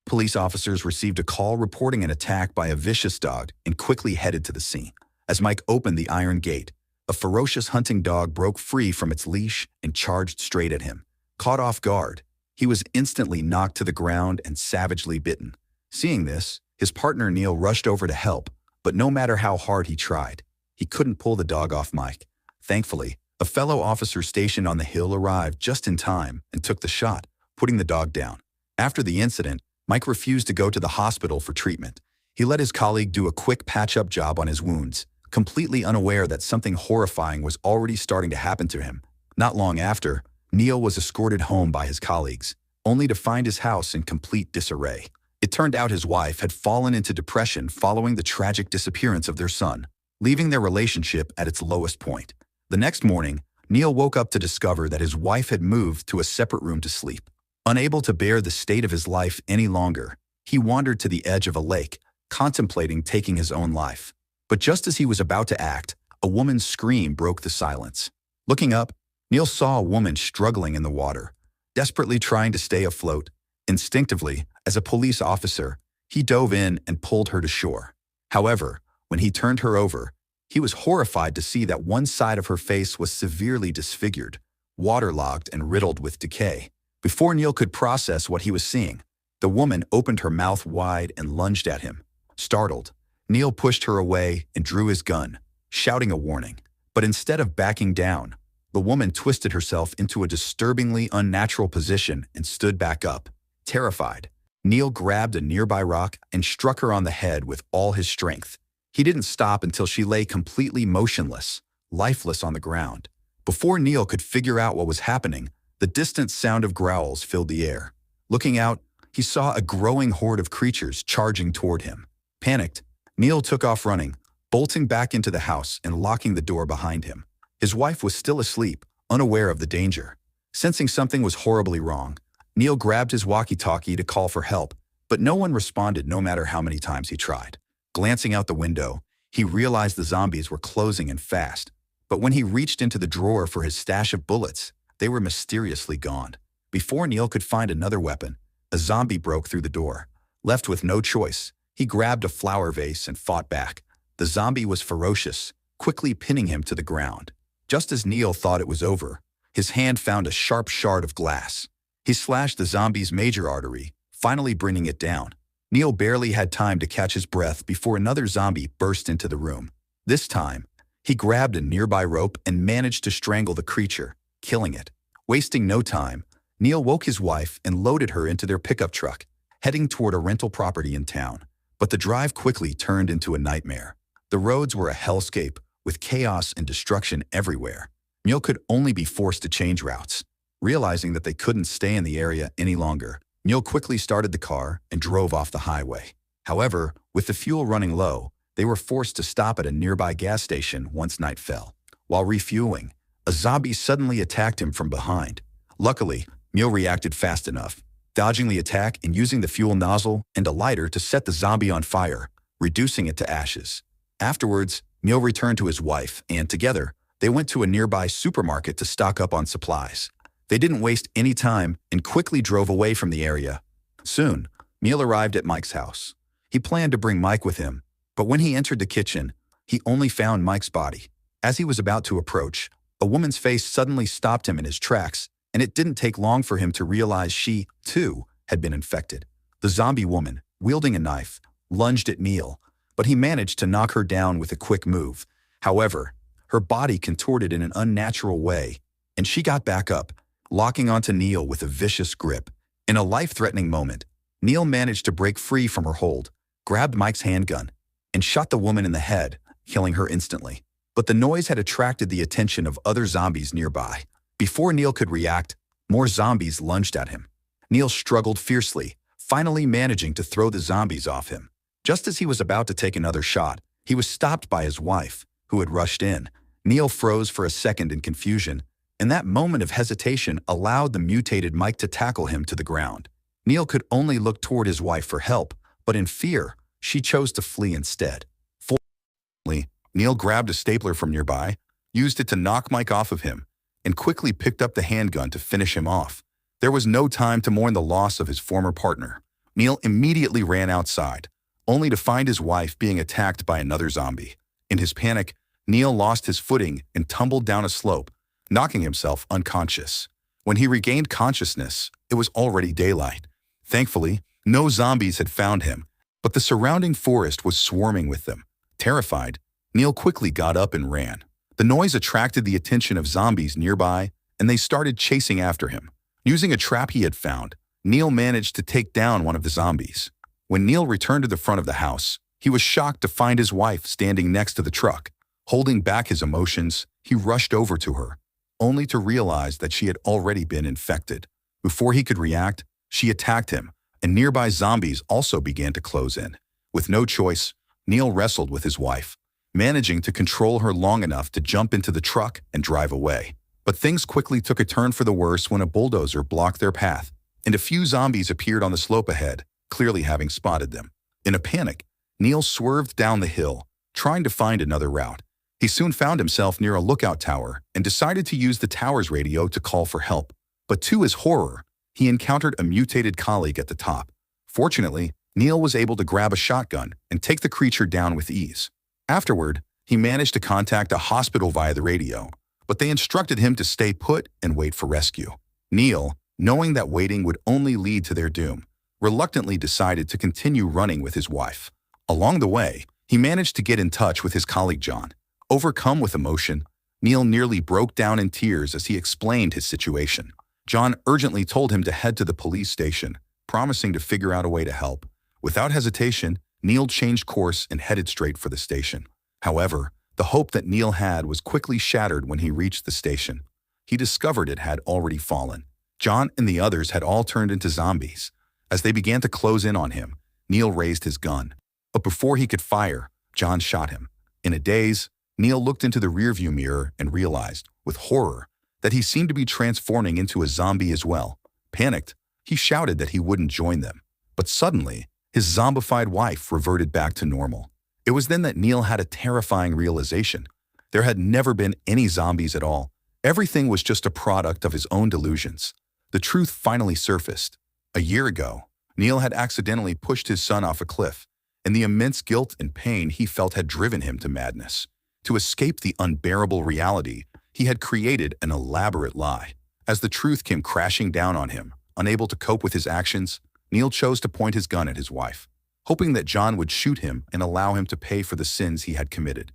Police officers received a call reporting an attack by a vicious dog and quickly headed to the scene. As Mike opened the iron gate, a ferocious hunting dog broke free from its leash and charged straight at him. Caught off guard, he was instantly knocked to the ground and savagely bitten. Seeing this, his partner Neil rushed over to help, but no matter how hard he tried, he couldn't pull the dog off Mike. Thankfully, a fellow officer stationed on the hill arrived just in time and took the shot, putting the dog down. After the incident, Mike refused to go to the hospital for treatment. He let his colleague do a quick patch-up job on his wounds, completely unaware that something horrifying was already starting to happen to him. Not long after, Neil was escorted home by his colleagues, only to find his house in complete disarray. It turned out his wife had fallen into depression following the tragic disappearance of their son, leaving their relationship at its lowest point. The next morning, Neil woke up to discover that his wife had moved to a separate room to sleep. Unable to bear the state of his life any longer, he wandered to the edge of a lake, contemplating taking his own life. But just as he was about to act, a woman's scream broke the silence. Looking up, Neil saw a woman struggling in the water, desperately trying to stay afloat. Instinctively, as a police officer, he dove in and pulled her to shore. However, when he turned her over, he was horrified to see that one side of her face was severely disfigured, waterlogged and riddled with decay. Before Neil could process what he was seeing, the woman opened her mouth wide and lunged at him. Startled, Neil pushed her away and drew his gun, shouting a warning. But instead of backing down, the woman twisted herself into a disturbingly unnatural position and stood back up. Terrified, Neil grabbed a nearby rock and struck her on the head with all his strength. He didn't stop until she lay completely motionless, lifeless on the ground. Before Neil could figure out what was happening, the distant sound of growls filled the air. Looking out, he saw a growing horde of creatures charging toward him. Panicked, Neil took off running, bolting back into the house and locking the door behind him. His wife was still asleep, unaware of the danger. Sensing something was horribly wrong, Neil grabbed his walkie-talkie to call for help, but no one responded no matter how many times he tried. Glancing out the window, he realized the zombies were closing in fast. But when he reached into the drawer for his stash of bullets, they were mysteriously gone. Before Neil could find another weapon, a zombie broke through the door. Left with no choice, he grabbed a flower vase and fought back. The zombie was ferocious, quickly pinning him to the ground. Just as Neil thought it was over, his hand found a sharp shard of glass. He slashed the zombie's major artery, finally bringing it down. Neil barely had time to catch his breath before another zombie burst into the room. This time, he grabbed a nearby rope and managed to strangle the creature, killing it. Wasting no time, Neil woke his wife and loaded her into their pickup truck, heading toward a rental property in town. But the drive quickly turned into a nightmare. The roads were a hellscape, with chaos and destruction everywhere. Neil could only be forced to change routes. Realizing that they couldn't stay in the area any longer, Neil quickly started the car and drove off the highway. However, with the fuel running low, they were forced to stop at a nearby gas station once night fell. While refueling, a zombie suddenly attacked him from behind. Luckily, Neil reacted fast enough, dodging the attack and using the fuel nozzle and a lighter to set the zombie on fire, reducing it to ashes. Afterwards, Neil returned to his wife, and together, they went to a nearby supermarket to stock up on supplies. They didn't waste any time and quickly drove away from the area. Soon, Neil arrived at Mike's house. He planned to bring Mike with him, but when he entered the kitchen, he only found Mike's body. As he was about to approach, a woman's face suddenly stopped him in his tracks, and it didn't take long for him to realize she, too, had been infected. The zombie woman, wielding a knife, lunged at Neil, but he managed to knock her down with a quick move. However, her body contorted in an unnatural way, and she got back up, locking onto Neil with a vicious grip. In a life-threatening moment, Neil managed to break free from her hold, grabbed Mike's handgun, and shot the woman in the head, killing her instantly. But the noise had attracted the attention of other zombies nearby. Before Neil could react, more zombies lunged at him. Neil struggled fiercely, finally managing to throw the zombies off him. Just as he was about to take another shot, he was stopped by his wife, who had rushed in. Neil froze for a second in confusion, and that moment of hesitation allowed the mutated Mike to tackle him to the ground. Neil could only look toward his wife for help, but in fear, she chose to flee instead. Fortunately, Neil grabbed a stapler from nearby, used it to knock Mike off of him, and quickly picked up the handgun to finish him off. There was no time to mourn the loss of his former partner. Neil immediately ran outside, only to find his wife being attacked by another zombie. In his panic, Neil lost his footing and tumbled down a slope, knocking himself unconscious. When he regained consciousness, it was already daylight. Thankfully, no zombies had found him, but the surrounding forest was swarming with them. Terrified, Neil quickly got up and ran. The noise attracted the attention of zombies nearby, and they started chasing after him. Using a trap he had found, Neil managed to take down one of the zombies. When Neil returned to the front of the house, he was shocked to find his wife standing next to the truck. Holding back his emotions, he rushed over to her, only to realize that she had already been infected. Before he could react, she attacked him, and nearby zombies also began to close in. With no choice, Neil wrestled with his wife, managing to control her long enough to jump into the truck and drive away. But things quickly took a turn for the worse when a bulldozer blocked their path, and a few zombies appeared on the slope ahead, clearly having spotted them. In a panic, Neil swerved down the hill, trying to find another route. He soon found himself near a lookout tower and decided to use the tower's radio to call for help. But to his horror, he encountered a mutated colleague at the top. Fortunately, Neil was able to grab a shotgun and take the creature down with ease. Afterward, he managed to contact a hospital via the radio, but they instructed him to stay put and wait for rescue. Neil, knowing that waiting would only lead to their doom, reluctantly decided to continue running with his wife. Along the way, he managed to get in touch with his colleague John. Overcome with emotion, Neil nearly broke down in tears as he explained his situation. John urgently told him to head to the police station, promising to figure out a way to help. Without hesitation, Neil changed course and headed straight for the station. However, the hope that Neil had was quickly shattered when he reached the station. He discovered it had already fallen. John and the others had all turned into zombies. As they began to close in on him, Neil raised his gun. But before he could fire, John shot him. In a daze, Neil looked into the rearview mirror and realized, with horror, that he seemed to be transforming into a zombie as well. Panicked, he shouted that he wouldn't join them. But suddenly, his zombified wife reverted back to normal. It was then that Neil had a terrifying realization. There had never been any zombies at all. Everything was just a product of his own delusions. The truth finally surfaced. A year ago, Neil had accidentally pushed his son off a cliff, and the immense guilt and pain he felt had driven him to madness. To escape the unbearable reality, he had created an elaborate lie. As the truth came crashing down on him, unable to cope with his actions, Neil chose to point his gun at his wife, hoping that John would shoot him and allow him to pay for the sins he had committed.